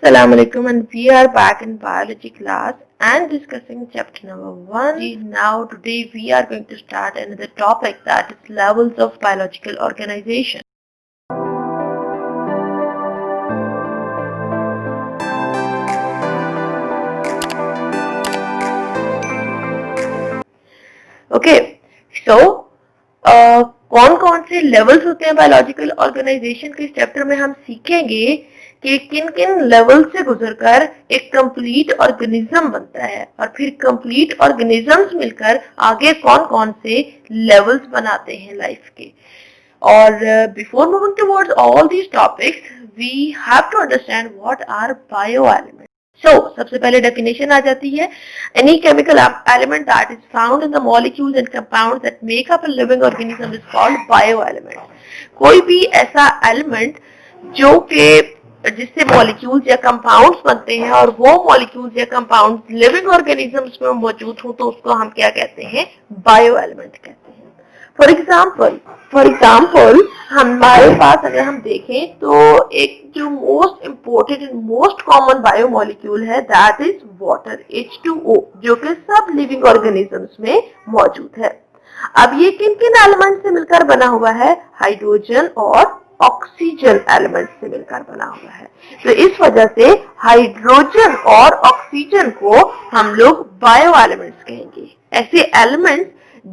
Assalamu alaikum, and we are back in biology class and discussing chapter number 1. Now today we are going to start another topic, that is levels of biological organization. Okay, so कौन कौन से levels होते हैं biological organisation के इस chapter में हम सीखेंगे कि किन किन लेवल से गुजरकर एक कंप्लीट ऑर्गेनिज्म बनता है और फिर कंप्लीट ऑर्गेनिजम्स मिलकर आगे कौन कौन से लेवल्स बनाते हैं लाइफ के। और before moving towards all these topics we have to understand what are bio elements. सबसे पहले डेफिनेशन आ जाती है, any chemical element that is found in the molecules and compounds that make up a living organism is called bio element. कोई भी ऐसा element जो कि जिससे मॉलिक्यूल्स या कंपाउंड्स बनते हैं और वो मॉलिक्यूल्स या कंपाउंड्स लिविंग ऑर्गेनिजम्स में मौजूद हो तो उसको हम क्या कहते हैं, बायो एलिमेंट कहते हैं। फॉर एग्जाम्पल हमारे पास अगर हम देखें तो एक जो most important and most common bio molecule है दैट इज वाटर, H2O, जो कि सब लिविंग ऑर्गेनिजम्स में मौजूद है। अब ये किन किन एलिमेंट से मिलकर बना हुआ है, हाइड्रोजन और ऑक्सीजन एलिमेंट से मिलकर बना हुआ है। तो इस वजह से हाइड्रोजन और ऑक्सीजन को हम लोग बायो एलिमेंट्स कहेंगे। ऐसे एलिमेंट्स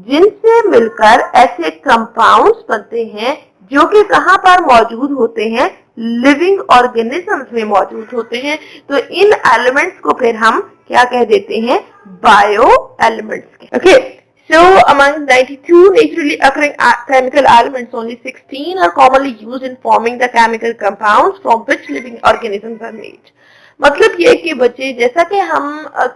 जिनसे मिलकर ऐसे कंपाउंड्स बनते हैं जो कि कहां पर मौजूद होते हैं, लिविंग ऑर्गेनिजम्स में मौजूद होते हैं। तो इन एलिमेंट्स को फिर हम क्या कह देते हैं, bio elements. Okay, so among 92 naturally occurring chemical elements, only 16 are commonly used in forming the chemical compounds from which living organisms are made. मतलब ये कि बच्चे, जैसा कि हम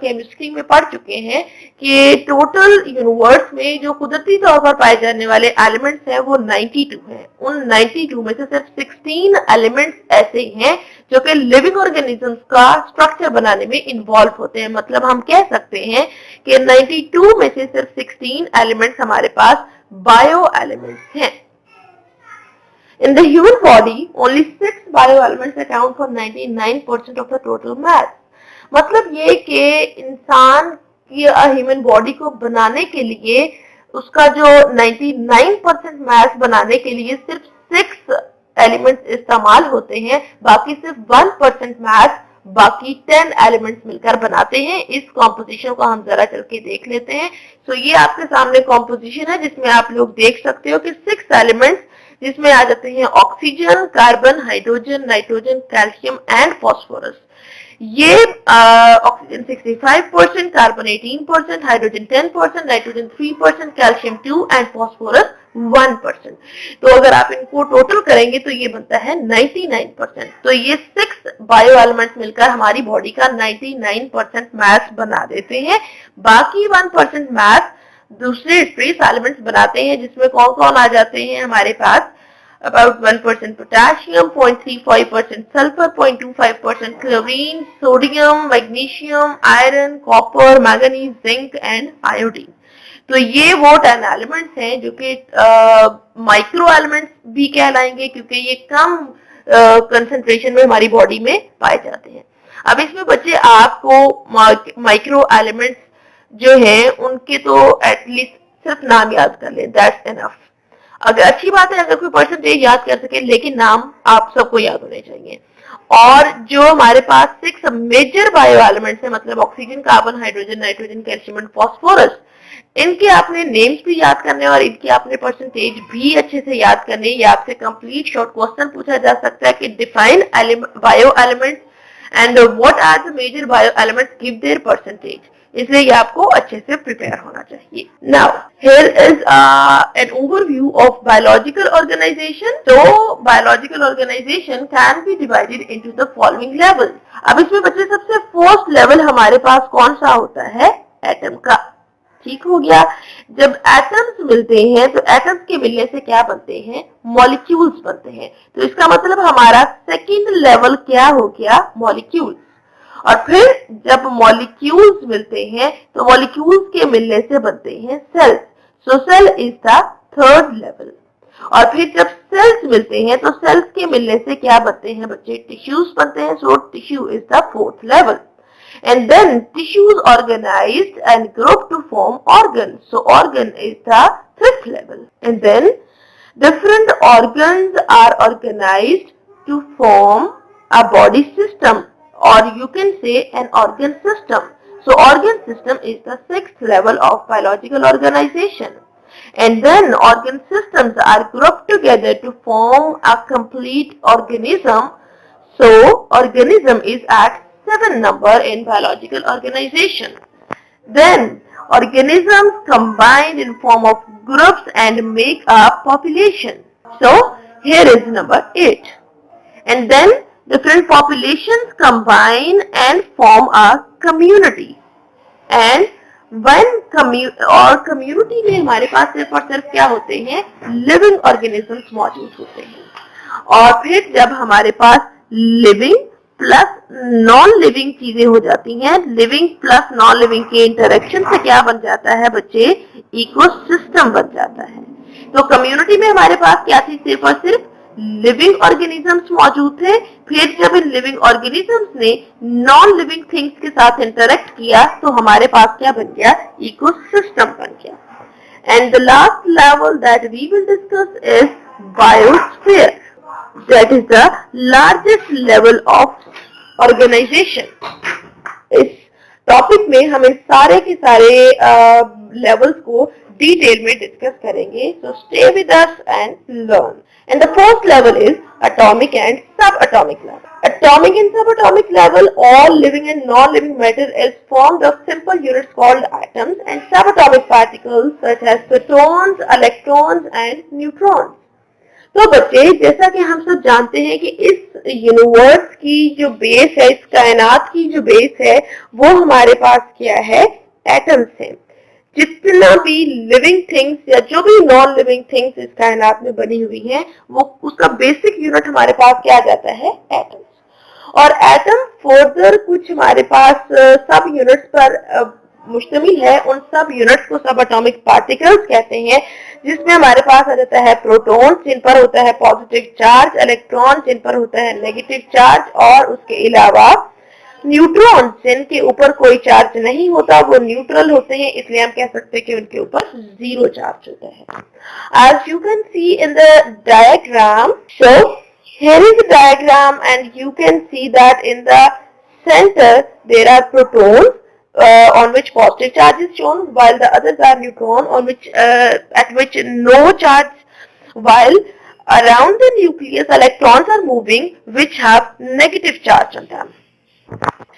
केमिस्ट्री में पढ़ चुके हैं कि टोटल यूनिवर्स में जो कुदरती तौर पर पाए जाने वाले एलिमेंट्स हैं वो 92 हैं। उन 92 में से सिर्फ 16 एलिमेंट्स ऐसे हैं जो कि लिविंग ऑर्गेनिजम्स का स्ट्रक्चर बनाने में इन्वॉल्व होते हैं। मतलब हम कह सकते हैं कि 92 में से सिर्फ 16 एलिमेंट्स हमारे पास बायो एलिमेंट्स हैं। In the human body, only 6 bioelements account for 99% of the total mass. मतलब ये कि इंसान की ह्यूमन बॉडी को बनाने के लिए उसका जो 99% मास बनाने के लिए सिर्फ 6 एलिमेंट्स इस्तेमाल होते हैं, बाकी सिर्फ 1% मास बाकी 10 एलिमेंट्स मिलकर बनाते हैं। इस कॉम्पोजिशन को हम जरा चल के देख लेते हैं। तो ये आपके सामने कॉम्पोजिशन है जिसमें आप लोग देख सकते हो कि 6 एलिमेंट्स जिसमें आ जाते हैं oxygen, carbon, hydrogen, nitrogen, calcium and phosphorus. ये oxygen 65%, carbon 18%, hydrogen 10%, nitrogen 3%, calcium 2 and phosphorus 1%। तो अगर आप इनको टोटल करेंगे तो ये बनता है 99%। तो ये 6 बायो एलिमेंट्स मिलकर हमारी बॉडी का 99% मास बना देते हैं। बाकी 1% मास दूसरे ट्रेस एलिमेंट्स बनाते हैं, जिसमें कौन कौन आ जाते हैं हमारे पास, about 1% potassium, 0.35% sulphur, 0.25% chlorine, sodium, magnesium, iron, copper, manganese, zinc and iodine. तो ये वो 10 एलिमेंट्स हैं जो कि माइक्रो एलिमेंट्स भी कहलाएंगे क्योंकि ये कम कंसंट्रेशन में हमारी बॉडी में पाए जाते हैं। अब इसमें बच्चे आपको माइक्रो एलिमेंट्स जो है उनके तो एटलीस्ट सिर्फ नाम याद कर ले, दैट्स इनफ। अगर अच्छी बात है अगर कोई परसेंटेज याद कर सके, लेकिन नाम आप सबको याद होने चाहिए। और जो हमारे पास 6 मेजर बायो एलिमेंट्स है, मतलब oxygen, carbon, hydrogen, nitrogen, calcium and phosphorus, इनके आपने नेम्स भी याद करने और इनके आपने परसेंटेज भी अच्छे से याद करने। ये आपसे कंप्लीट शॉर्ट क्वेश्चन पूछा जा सकता है कि define bio elements and what are the major bio elements, give their percentage. इसलिए ये आपको अच्छे से प्रिपेयर होना चाहिए। Now here is an overview of biological organisation. तो biological organisation can be divided into the following level. अब इसमें बच्चे सबसे फर्स्ट लेवल हमारे पास कौन सा होता है, एटम का। ठीक हो गया। जब एटम्स मिलते हैं तो एटम्स के मिलने से क्या बनते हैं, मॉलिक्यूल्स बनते हैं। तो इसका मतलब हमारा सेकंड लेवल क्या हो गया, मॉलिक्यूल्स। और फिर जब मॉलिक्यूल्स मिलते हैं तो मॉलिक्यूल्स के मिलने से बनते हैं cells. So cell is the third level. और फिर जब सेल्स मिलते हैं तो सेल्स के मिलने से क्या बनते हैं बच्चे? टिश्यूज बनते हैं. So tissue is the fourth level. And then tissues organized and grouped to form organs. So organ is the fifth level. And then different organs are organized to form a body system, or you can say an organ system. So organ system is the sixth level of biological organization. And then organ systems are grouped together to form a complete organism. So organism is at 7 number in biological organization. Then organisms combine in form of groups and make a population. So here is number 8. And then different populations combine and form a community. And when community में हमारे पास सिर्फ और सिर्फ क्या होते हैं? Living organisms मौजूद होते हैं. और फिर जब हमारे पास लिविंग प्लस नॉन लिविंग चीजें हो जाती हैं, लिविंग प्लस नॉन लिविंग के इंटरेक्शन से क्या बन जाता है बच्चे? इकोसिस्टम बन जाता है. तो कम्युनिटी में हमारे पास क्या थी? सिर्फ और सिर्फ लिविंग ऑर्गेनिजम्स मौजूद थे. फिर जब इन लिविंग ऑर्गेनिजम्स ने नॉन लिविंग थिंग्स के साथ इंटरेक्ट किया तो हमारे पास क्या बन गया? इकोसिस्टम बन गया. And the last level that we will discuss is biosphere. That is the largest level of organization. इस टॉपिक में हम इन सारे के सारे लेवल्स को डिटेल में डिस्कस करेंगे. So stay with us and learn. And the first level is atomic and subatomic level. Atomic and subatomic level, all living and non-living matter is formed of simple units called atoms and subatomic particles such as protons, electrons and neutrons. तो बच्चे, जैसा कि हम सब जानते हैं कि इस यूनिवर्स की जो बेस है, इस कायनात की जो बेस है, वो हमारे पास क्या है? एटम्स है. जितना भी लिविंग थिंग्स या जो भी नॉन लिविंग थिंग्स इस कायनात में बनी हुई है, वो उसका बेसिक यूनिट हमारे पास क्या आ जाता है? एटम्स. और एटम फर्दर कुछ हमारे पास सब यूनिट्स पर मुश्तमिल है. उन सब यूनिट्स को सब एटॉमिक पार्टिकल्स कहते हैं, जिसमें हमारे पास आ जाता है प्रोटॉन जिन पर होता है पॉजिटिव चार्ज, इलेक्ट्रॉन जिन पर होता है नेगेटिव चार्ज, और उसके अलावा न्यूट्रॉन जिनके ऊपर कोई चार्ज नहीं होता, वो न्यूट्रल होते हैं, इसलिए हम कह सकते हैं कि उनके ऊपर जीरो चार्ज होता है. As you can see in the diagram, so here is the diagram and you can see that in the center there are protons on which positive charge is shown, while the others are neutron on which at which no charge, while around the nucleus electrons are moving which have negative charge on them.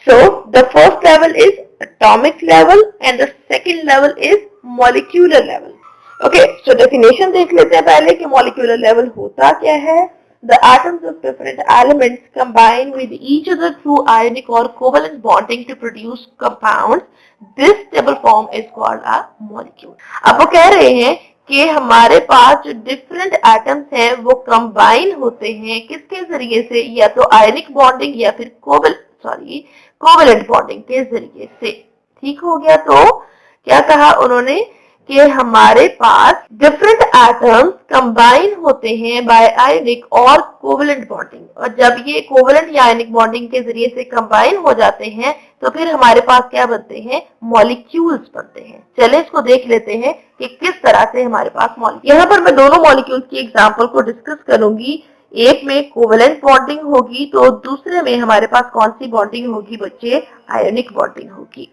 So the first level is atomic level and the second level is molecular level. Okay, so definition देख लेते हैं पहले कि molecular level होता क्या है. The atoms of different elements combine with each other through ionic or covalent bonding to produce compounds. This stable form is called a molecule. अब वो कह रहे हैं कि हमारे पास जो डिफरेंट एटम्स हैं वो कंबाइन होते हैं किसके जरिए से? या तो आयनिक बॉन्डिंग या फिर कोवेलेंट बॉन्डिंग के जरिए से. ठीक हो गया. तो क्या कहा उन्होंने कि हमारे पास डिफरेंट एटम्स कंबाइन होते हैं बाय आयनिक और कोवेलेंट बॉन्डिंग, और जब ये कोवेलेंट या आयनिक बॉन्डिंग के जरिए से कंबाइन हो जाते हैं तो फिर हमारे पास क्या बनते हैं? मॉलिक्यूल्स बनते हैं. चले इसको देख लेते हैं कि किस तरह से हमारे पास मॉलिक्यूल. यहाँ पर मैं दोनों मॉलिक्यूल्स की एग्जांपल को डिस्कस करूंगी. एक में कोवेलेंट बॉन्डिंग होगी तो दूसरे में हमारे पास कौन सी बॉन्डिंग होगी बच्चे? आयनिक बॉन्डिंग होगी.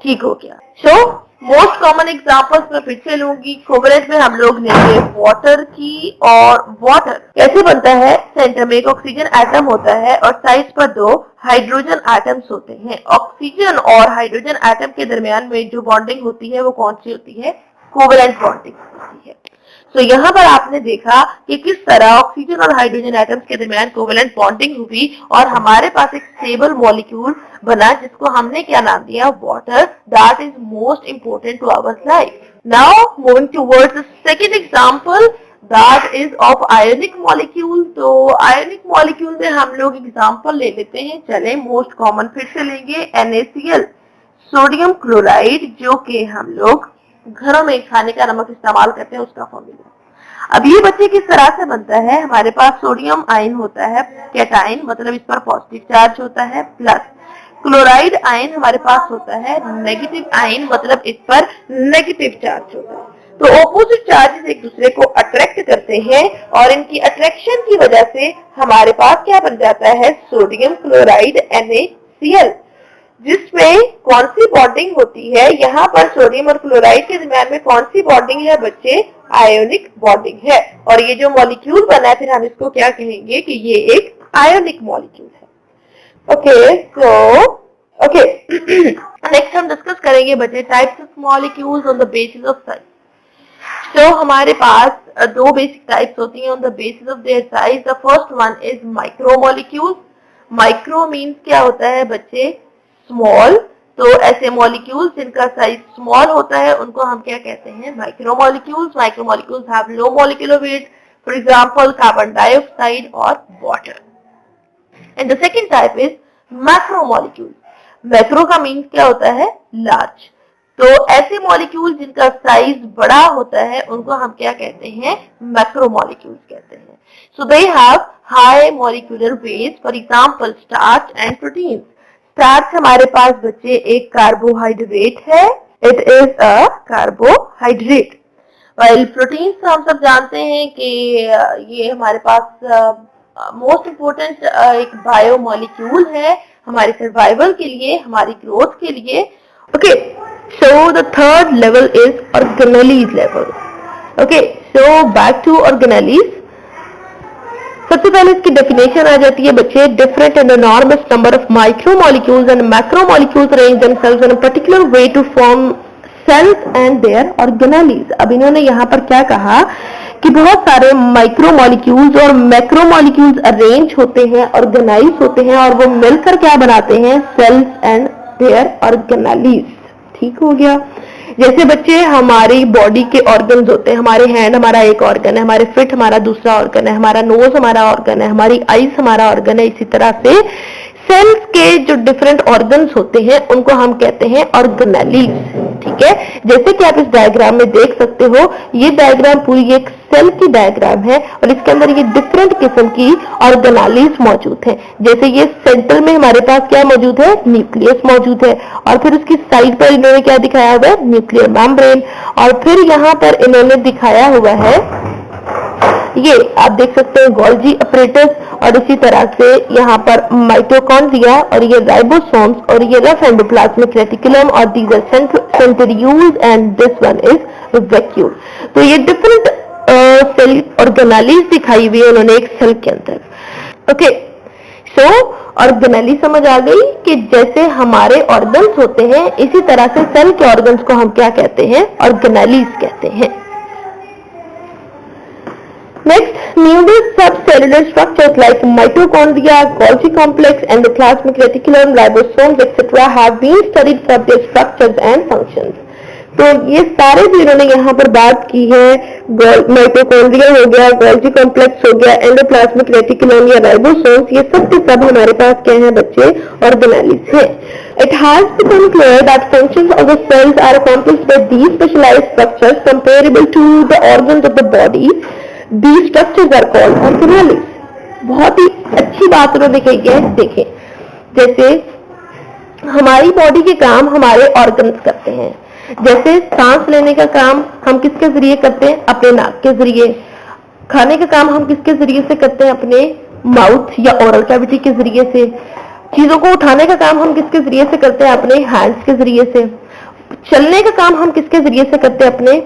ठीक हो गया. सो मोस्ट कॉमन एग्जांपल्स में फिर से लूंगी. कोवेलेंट में हम लोग लेंगे वाटर की, और वाटर कैसे बनता है? सेंटर में एक ऑक्सीजन एटम होता है और साइड पर दो हाइड्रोजन एटम्स होते हैं. ऑक्सीजन और हाइड्रोजन एटम के दरमियान में जो बॉन्डिंग होती है वो कौन सी होती है? कोवेलेंट बॉन्डिंग होती है. तो यहाँ पर आपने देखा कि किस तरह ऑक्सीजन और हाइड्रोजन एटम्स के दरमियान कोवेलेंट बॉन्डिंग हुई और हमारे पास एक स्टेबल मॉलिक्यूल बना जिसको हमने क्या नाम दिया? Water. That is most important to our life. Now moving towards the second example, that is of ionic molecule. तो आयनिक मॉलिक्यूल में हम लोग एग्जांपल ले लेते हैं. चले मोस्ट कॉमन फिर से लेंगे NaCl, सोडियम क्लोराइड, जो कि हम लोग घरों में खाने का नमक इस्तेमाल करते हैं, उसका फॉर्मूला. अब ये बच्चे किस तरह से बनता है, हमारे पास सोडियम आयन होता है, कैटाइन मतलब इस पर पॉजिटिव चार्ज होता है, प्लस क्लोराइड आयन हमारे पास होता है नेगेटिव आयन मतलब इस पर नेगेटिव चार्ज होता है। तो ऑपोजिट चार्जेस एक दूसरे को अट्रैक्ट करते हैं और इनकी अट्रैक्शन की वजह से हमारे पास क्या बन जाता है, सोडियम क्लोराइड NaCl, जिसमें कौन सी बॉन्डिंग होती है, यहाँ पर सोडियम और क्लोराइड के दरमियान में कौन सी बॉन्डिंग है बच्चे, आयोनिक बॉन्डिंग है। और ये जो मॉलिक्यूल बना है फिर हम इसको क्या कहेंगे कि ये एक आयोनिक मॉलिक्यूल है। ओके, ओके नेक्स्ट हम डिस्कस करेंगे बच्चे types of molecules on the basis of size. तो हमारे पास दो बेसिक टाइप्स होती हैं on the basis of their size. The first one is micromolecules. Micro means क्या होता है बच्चे, स्मॉल। तो ऐसे मॉलिक्यूल्स जिनका साइज स्मॉल होता है उनको हम क्या कहते हैं, micromolecules. Micromolecules have low molecular weight, for example carbon dioxide और water. And the second type is macromolecules. Macro का मींस क्या होता है, लार्ज। तो ऐसे मॉलिक्यूल जिनका साइज बड़ा होता है उनको हम क्या कहते हैं, मैक्रोमोलिक्यूल्स कहते हैं। So they have high molecular weight, for example starch and protein. Starch हमारे पास बच्चे एक कार्बोहाइड्रेट है, it is a carbohydrate. While protein हम सब जानते हैं कि ये हमारे पास मोस्ट इम्पोर्टेंट एक बायोमोलिक्यूल है हमारे सर्वाइवल के लिए, हमारी ग्रोथ के लिए। Okay, so the third level is organelles level. Okay, so back to organelles. सबसे पहले इसकी डेफिनेशन आ जाती है बच्चे, different and enormous number of micromolecules and macromolecules arrange themselves in a particular way to form cells and their organelles. अब इन्होंने यहाँ पर क्या कहा कि बहुत सारे माइक्रोमोलिक्यूल्स और मैक्रोमोलिक्यूल्स अरेंज होते हैं, ऑर्गेनाइज होते हैं और वो मिलकर क्या बनाते हैं, सेल्स एंड देयर ऑर्गेनेलीज। ठीक हो गया। जैसे बच्चे हमारी बॉडी के ऑर्गन्स होते हैं, हमारे हैंड हमारा एक ऑर्गन है, हमारे फिट हमारा दूसरा ऑर्गन है, हमारा नोज हमारा ऑर्गन है, हमारी आईज हमारा ऑर्गन है। इसी तरह से सेल्स के जो डिफरेंट ऑर्गन्स होते हैं उनको हम कहते हैं ऑर्गेनेलीज। ठीक है, जैसे कि आप इस डायग्राम में देख सकते हो, ये डायग्राम पूरी एक सेल की डायग्राम है और इसके अंदर ये डिफरेंट किस्म की ऑर्गेनेलीज मौजूद हैं। जैसे ये सेंटर में हमारे पास क्या मौजूद है, न्यूक्लियस मौजूद है और फिर उसकी साइड पर इन्होंने क्या दिखाया हुआ है, न्यूक्लियर मेम्ब्रेन। और फिर यहाँ पर इन्होंने दिखाया हुआ है, ये आप देख सकते हैं गोल्जी अपरेटस, और इसी तरह से यहाँ पर माइटोकॉन्ड्रिया और ये राइबोसोम्स और ये रफ एंडोप्लाज्मिक रेटिकुलम और these are centrioles and this one is vacuole. तो ये डिफरेंट सेल ऑर्गेनेलीज दिखाई हुई है उन्होंने एक सेल के अंदर। ओके, सो ऑर्गेनेली समझ आ गई कि जैसे हमारे ऑर्गन्स होते हैं इसी तरह से सेल के ऑर्गन्स को हम क्या कहते हैं, ऑर्गेनेलीज कहते हैं। Next, numerous subcellular structures like mitochondria, Golgi complex, endoplasmic reticulum, ribosomes, etc. have been studied for their structures and functions. तो ये सारे जो इन्होंने यहाँ पर बात की है, माइटोकॉन्ड्रिया हो गया, गोल्जी कॉम्प्लेक्स हो गया, एंडोप्लाज्मिक रेटिकुलम या राइबोसोम्स, ये सब के सब हमारे पास क्या है बच्चे, ऑर्गेनेलीज हैं। It has become clear that functions of the cells are accomplished by these specialized structures comparable to the organs of the body. These structures are called organelles. बहुत ही अच्छी बात उन्होंने कही है। देखें, जैसे हमारी बॉडी के काम हमारे ऑर्गन्स करते हैं। जैसे सांस लेने का काम हम किसके जरिए करते हैं, अपने नाक के जरिए। खाने का काम हम किसके जरिए से करते हैं, अपने माउथ या ओरल कैविटी के जरिए से। चीजों को उठाने का काम हम किसके जरिए से करते हैं, अपने हैंड्स के जरिए से। चलने का काम हम किसके जरिए से करते हैं, अपने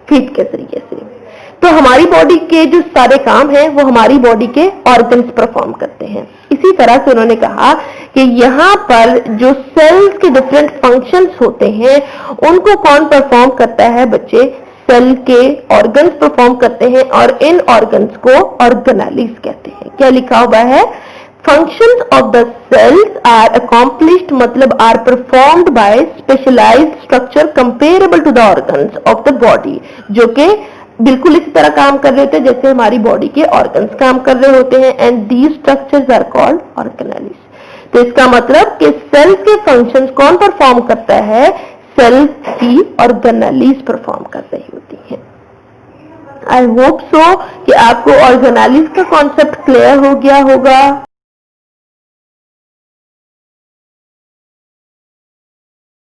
फीट के जरिए से। तो हमारी बॉडी के जो सारे काम हैं वो हमारी बॉडी के ऑर्गन्स परफॉर्म करते हैं। इसी तरह से उन्होंने कहा कि यहाँ पर जो सेल्स के डिफरेंट फंक्शंस होते हैं उनको कौन परफॉर्म करता है बच्चे, सेल के ऑर्गन्स परफॉर्म करते हैं और इन ऑर्गन्स को ऑर्गेनेलीज कहते हैं। क्या लिखा हुआ है, functions of the cells are accomplished मतलब are performed by specialized structure comparable to the organs of the body, जो कि बिल्कुल इसी तरह काम कर रहे होते हैं जैसे हमारी बॉडी के ऑर्गन्स काम कर रहे होते हैं। And these structures are called organelles. तो इसका मतलब कि सेल्स के फंक्शंस कौन परफॉर्म करता है, सेल्स की ऑर्गेनेलीज परफॉर्म कर रही होती हैं। आई होप सो कि आपको ऑर्गेनालिज का कॉन्सेप्ट क्लियर हो गया होगा।